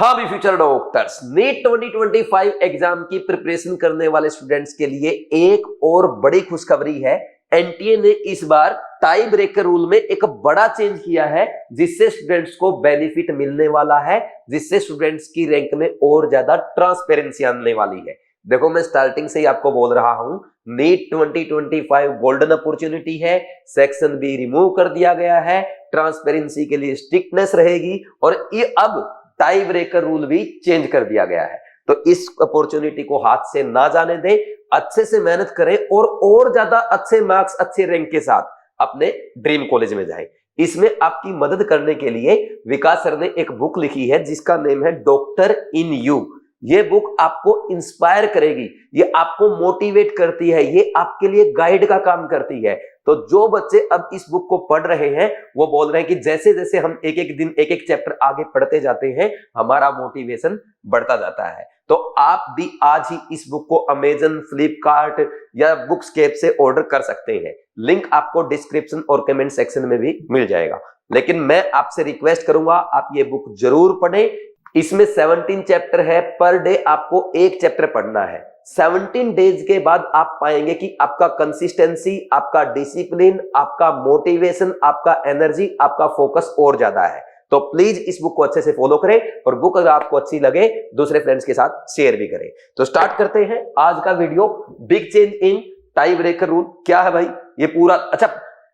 हाँ भी future doctors, NEET 2025 exam की प्रिपरेशन करने वाले स्टूडेंट्स के लिए एक और बड़ी खुशखबरी है। एनटीए ने इस बार टाई ब्रेकर रूल में एक बड़ा चेंज किया है, जिससे स्टूडेंट्स को बेनिफिट मिलने वाला है, जिससे स्टूडेंट्स की रैंक में और ज्यादा ट्रांसपेरेंसी आने वाली है। देखो, मैं स्टार्टिंग से ही आपको बोल रहा हूं, नीट 2025 गोल्डन अपॉर्चुनिटी है। सेक्शन बी रिमूव कर दिया गया है, ट्रांसपेरेंसी के लिए स्ट्रिक्टनेस रहेगी और ये अब टाई ब्रेकर रूल भी चेंज कर दिया गया है। तो इस अपॉर्चुनिटी को हाथ से ना जाने दें, अच्छे से मेहनत करें और ज्यादा अच्छे मार्क्स, अच्छे रैंक के साथ अपने ड्रीम कॉलेज में जाएं। इसमें आपकी मदद करने के लिए विकास सर ने एक बुक लिखी है जिसका नेम है डॉक्टर इन यू। ये बुक आपको इंस्पायर करेगी, ये आपको मोटिवेट करती है, ये आपके लिए गाइड का काम करती है। तो जो बच्चे अब इस बुक को पढ़ रहे हैं वो बोल रहे हैं कि जैसे जैसे हम एक एक दिन एक एक चैप्टर आगे पढ़ते जाते हैं, हमारा मोटिवेशन बढ़ता जाता है। तो आप भी आज ही इस बुक को अमेजन, फ्लिपकार्ट या बुक्सकेप से ऑर्डर कर सकते हैं। लिंक आपको डिस्क्रिप्शन और कमेंट सेक्शन में भी मिल जाएगा। लेकिन मैं आपसे रिक्वेस्ट करूंगा, आप ये बुक जरूर पढ़ें। इसमें 17 चैप्टर है, पर डे आपको एक चैप्टर पढ़ना है। 17 डेज के बाद आप पाएंगे कि आपका कंसिस्टेंसी, आपका डिसिप्लिन, आपका मोटिवेशन, आपका एनर्जी, आपका फोकस और ज्यादा है। तो प्लीज इस बुक को अच्छे से फॉलो करें और बुक अगर आपको अच्छी लगे दूसरे फ्रेंड्स के साथ शेयर भी करें। तो स्टार्ट करते हैं आज का video. Big change in tie breaker rule क्या है भाई, ये पूरा। अच्छा,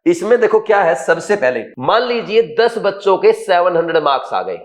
इसमें देखो क्या है। सबसे पहले मान लीजिए 10 बच्चों के 700 मार्क्स आ गए।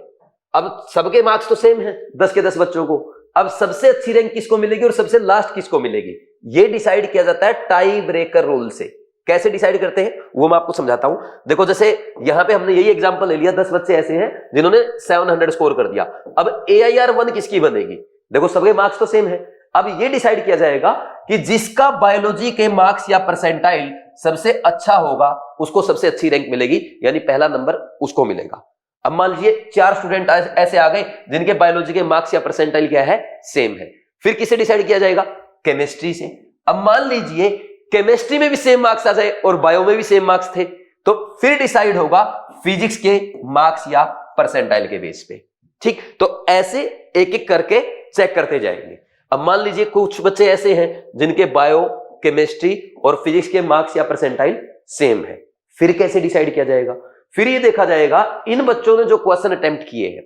अब सबके मार्क्स तो सेम है, 10 के 10 बच्चों को। अब सबसे अच्छी रैंक किसको मिलेगी और सबसे लास्ट किसको मिलेगी, ये डिसाइड किया जाता है टाई ब्रेकर रूल से। कैसे डिसाइड करते हैं वो मैं आपको समझाता हूं। देखो, जैसे यहां पे हमने यही एग्जांपल ले लिया, 10 बच्चे ऐसे हैं जिन्होंने 700 स्कोर कर दिया। अब AIR 1 किसकी बनेगी, देखो सबके मार्क्स तो सेम है। अब ये डिसाइड किया जाएगा कि जिसका बायोलॉजी के मार्क्स या परसेंटाइल सबसे अच्छा होगा उसको सबसे अच्छी रैंक मिलेगी, यानी पहला नंबर उसको मिलेगा। अब मान लीजिए 4 स्टूडेंट ऐसे आ गए जिनके बायोलॉजी के मार्क्स या परसेंटाइल क्या है, सेम है। फिर किससे डिसाइड किया जाएगा, केमिस्ट्री से। अब मान लीजिए केमिस्ट्री में भी सेम मार्क्स आ जाए और बायो में भी सेम मार्क्स थे, तो फिर डिसाइड होगा फिजिक्स के मार्क्स या परसेंटाइल के बेस पे। ठीक, तो ऐसे एक एक करके चेक करते जाएंगे। अब मान लीजिए कुछ बच्चे ऐसे हैं जिनके बायो, केमिस्ट्री और फिजिक्स के मार्क्स या परसेंटाइल सेम है। फिर कैसे डिसाइड किया जाएगा, फिर ये देखा जाएगा इन बच्चों ने जो क्वेश्चन अटेम्प्ट किए हैं,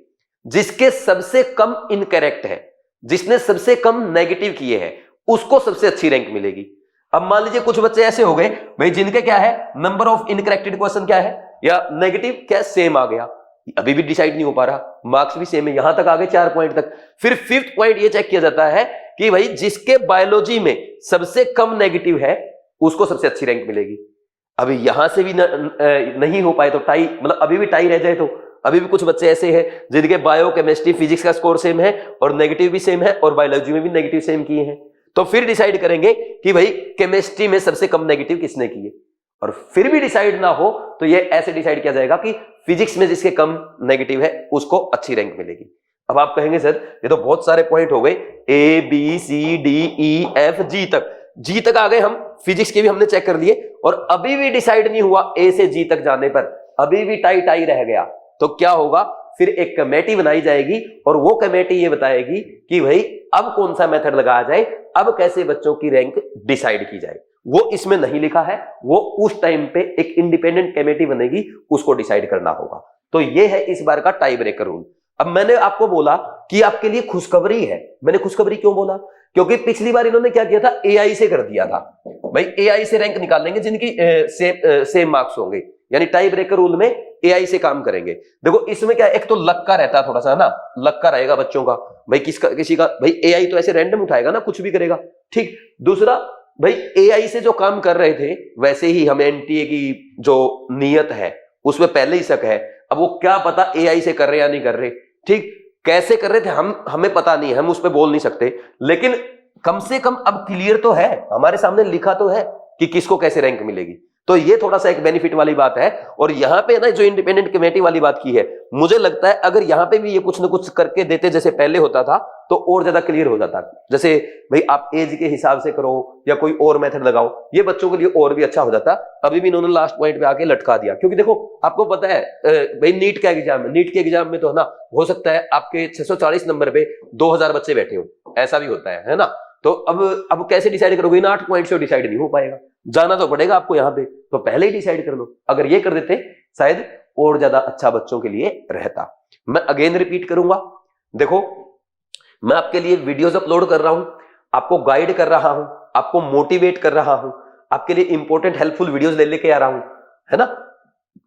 जिसके सबसे कम इनकरेक्ट है, जिसने सबसे कम नेगेटिव किए हैं, उसको सबसे अच्छी रैंक मिलेगी। अब मान लीजिए कुछ बच्चे ऐसे हो गए भाई जिनके क्या है, नंबर ऑफ इनकरेक्टेड क्वेश्चन क्या है या नेगेटिव क्या सेम आ गया, अभी भी डिसाइड नहीं हो पा रहा, मार्क्स भी सेम है, यहां तक आ गए 4 पॉइंट तक। फिर 5th पॉइंट ये चेक किया जाता है कि भाई जिसके बायोलॉजी में सबसे कम नेगेटिव है उसको सबसे अच्छी रैंक मिलेगी। अभी यहां से भी नहीं हो पाए तो टाई, मतलब अभी भी टाई रह जाए तो अभी भी कुछ बच्चे ऐसे हैं जिनके बायो, केमिस्ट्री, फिजिक्स का स्कोर सेम है और नेगेटिव भी सेम है और बायोलॉजी में भी नेगेटिव सेम किए हैं। तो फिर डिसाइड करेंगे कि भाई केमिस्ट्री में सबसे कम नेगेटिव किसने किए, और फिर भी डिसाइड ना हो तो ये ऐसे डिसाइड किया जाएगा कि फिजिक्स में जिसके कम नेगेटिव है उसको अच्छी रैंक मिलेगी। अब आप कहेंगे सर ये तो बहुत सारे पॉइंट हो गए, ABCDEF G तक आ गए हम, फिजिक्स के भी हमने चेक कर लिए और अभी भी डिसाइड नहीं हुआ A से G तक जाने पर, अभी भी टाई रह गया। तो क्या होगा, फिर एक कमेटी बनाई जाएगी और वो कमेटी ये बताएगी कि भाई अब कौन सा मेथड लगाया जाए, अब कैसे बच्चों की रैंक डिसाइड की जाए। वो इसमें नहीं लिखा है, वो उस टाइम पे एक इंडिपेंडेंट कमेटी बनेगी, उसको डिसाइड करना होगा। तो ये है इस बार का टाई ब्रेकर रूल। अब मैंने आपको बोला कि आपके लिए खुशखबरी है। मैंने खुशखबरी क्यों बोला, क्योंकि पिछली बार इन्होंने क्या किया था, AI से कर दिया था। भाई AI से रैंक निकाल लेंगे जिनकी सेम मार्क्स होंगे, यानी टाई ब्रेकर रूल में AI से काम करेंगे। देखो इसमें क्या, एक तो लक का रहता है थोड़ा सा ना, लक का रहेगा बच्चों का, भाई किसी का, भाई AI तो ऐसे रैंडम उठाएगा ना, कुछ भी करेगा। ठीक, दूसरा भाई AI से जो काम कर रहे थे वैसे ही हमें NTA की जो नियत है उसमें पहले ही शक है। अब वो क्या पता AI से कर रहे या नहीं कर रहे, ठीक, कैसे कर रहे थे हमें पता नहीं है, हम उस पर बोल नहीं सकते, लेकिन कम से कम अब क्लियर तो है, हमारे सामने लिखा तो है कि किसको कैसे रैंक मिलेगी। तो ये थोड़ा सा एक बेनिफिट वाली बात है। और यहाँ पे ना जो इंडिपेंडेंट कमेटी वाली बात की है, मुझे लगता है अगर यहाँ पे भी ये कुछ ना कुछ करके देते जैसे पहले होता था तो और ज्यादा क्लियर हो जाता। जैसे भाई आप एज के हिसाब से करो या कोई और मेथड लगाओ, ये बच्चों के लिए और भी अच्छा हो जाता। अभी भी इन्होंने लास्ट पॉइंट पे आके लटका दिया, क्योंकि देखो आपको पता है भाई नीट का एग्जाम है, नीट के एग्जाम में तो है ना, हो सकता है आपके 640 नंबर पे 2000 बच्चे बैठे हो, ऐसा भी होता है ना। तो अब कैसे डिसाइड करोगे? इन 8 पॉइंट से डिसाइड नहीं हो पाएगा, जाना तो पड़ेगा आपको यहाँ पे, तो पहले ही डिसाइड कर लो। अगर ये कर देते शायद और ज्यादा अच्छा बच्चों के लिए रहता। मैं अगेन रिपीट करूंगा, देखो मैं आपके लिए वीडियोस अपलोड कर रहा हूं, आपको गाइड कर रहा हूं, आपको मोटिवेट कर रहा हूं, आपके लिए इंपॉर्टेंट हेल्पफुल वीडियोस लेके आ रहा हूं, है ना।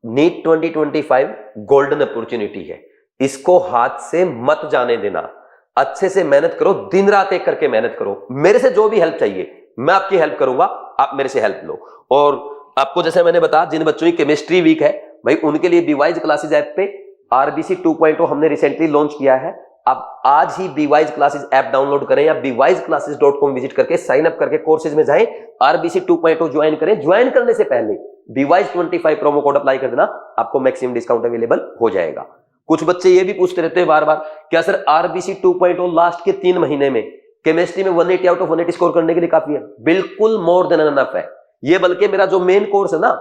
नीट 2025 गोल्डन अपॉर्चुनिटी है, इसको हाथ से मत जाने देना। अच्छे से मेहनत करो, दिन रात एक करके मेहनत करो। मेरे से जो भी हेल्प चाहिए मैं आपकी हेल्प करूंगा, आप मेरे से हेल्प लो। और आपको जैसे मैंने बताया, जिन बच्चों की केमिस्ट्री वीक है भाई उनके लिए बीवाइज क्लासेस ऐप पे आरबीसी 2.0 हमने रिसेंटली लॉन्च किया है। आप आज ही बीवाइज क्लासेस ऐप डाउनलोड करें या bwise-classes.com विजिट करके साइन अप करके कोर्सेज में जाएं, आरबीसी 2.0 ज्वाइन करें। ज्वाइन करने से पहले BWISE25 प्रोमो कोड अप्लाई कर देना, आपको मैक्सिमम डिस्काउंट अवेलेबल हो जाएगा। कुछ बच्चे ये भी पूछते रहते हैं बार बार, क्या सर आरबीसी 2.0 लास्ट के 3 महीने में केमिस्ट्री में 180 आउट ऑफ 180 स्कोर करने के लिए काफी है? बिल्कुल मोर देन एनफ है। ये बल्कि मेरा जो मेन कोर्स है ना,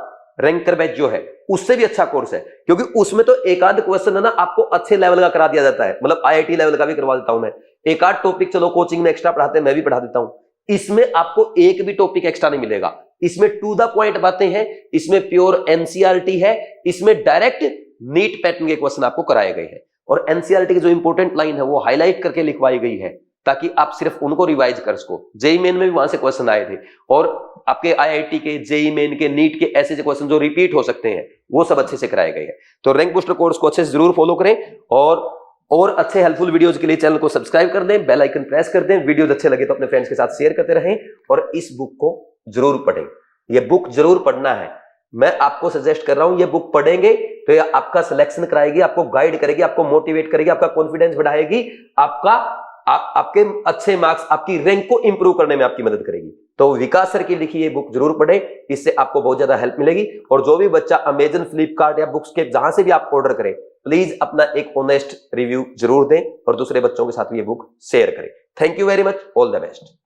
रैंकर बैच जो है, उससे भी अच्छा कोर्स है, क्योंकि उसमें तो एक आध क्वेश्चन है ना आपको अच्छे लेवल का करा दिया जाता है, मतलब आईआईटी लेवल का भी करवा देता हूं मैं। एक आध टॉपिक चलो कोचिंग में एक्स्ट्रा पढ़ाते हैं, मैं भी पढ़ा देता हूं। इसमें आपको एक भी टॉपिक एक्स्ट्रा नहीं मिलेगा। इसमें टू द पॉइंट बातें हैं, इसमें प्योर एनसीईआरटी है, इसमें डायरेक्ट नीट पैटर्न के क्वेश्चन आपको कराए गए हैं। और एनसीईआरटी की जो इंपॉर्टेंट लाइन है वो हाईलाइट करके लिखवाई गई है, ताकि आप सिर्फ उनको रिवाइज कर सको। जेई मेन में भी वहां से क्वेश्चन आए थे, और आपके आईआईटी के, जेई मेन के, नीट के ऐसे क्वेश्चन जो रिपीट हो सकते हैं वो सब अच्छे से कराए गए हैं। तो रैंक बूस्टर कोर्स को अच्छे से जरूर फॉलो करें, और अच्छे हेल्पफुल वीडियोज के लिए चैनल को सब्सक्राइब कर दें, बेल आइकन प्रेस कर दें। वीडियोज अच्छे लगे तो अपने फ्रेंड्स के साथ शेयर करते रहें, और इस बुक को जरूर पढ़ें। ये बुक जरूर पढ़ना है, मैं आपको सजेस्ट कर रहा हूं। ये बुक पढ़ेंगे तो ये आपका सिलेक्शन कराएगी, आपको गाइड करेगी, आपको मोटिवेट करेगी, आपका कॉन्फिडेंस बढ़ाएगी, आपके अच्छे मार्क्स, आपकी रैंक को इंप्रूव करने में आपकी मदद करेगी। तो विकास सर की लिखी ये बुक जरूर पढ़ें, इससे आपको बहुत ज्यादा हेल्प मिलेगी। और जो भी बच्चा अमेजन, फ्लिपकार्ट या बुक्स के जहां से भी आप ऑर्डर करें, प्लीज अपना एक ऑनेस्ट रिव्यू जरूर दें और दूसरे बच्चों के साथ भी ये बुक शेयर करें। Thank you very much, all the best.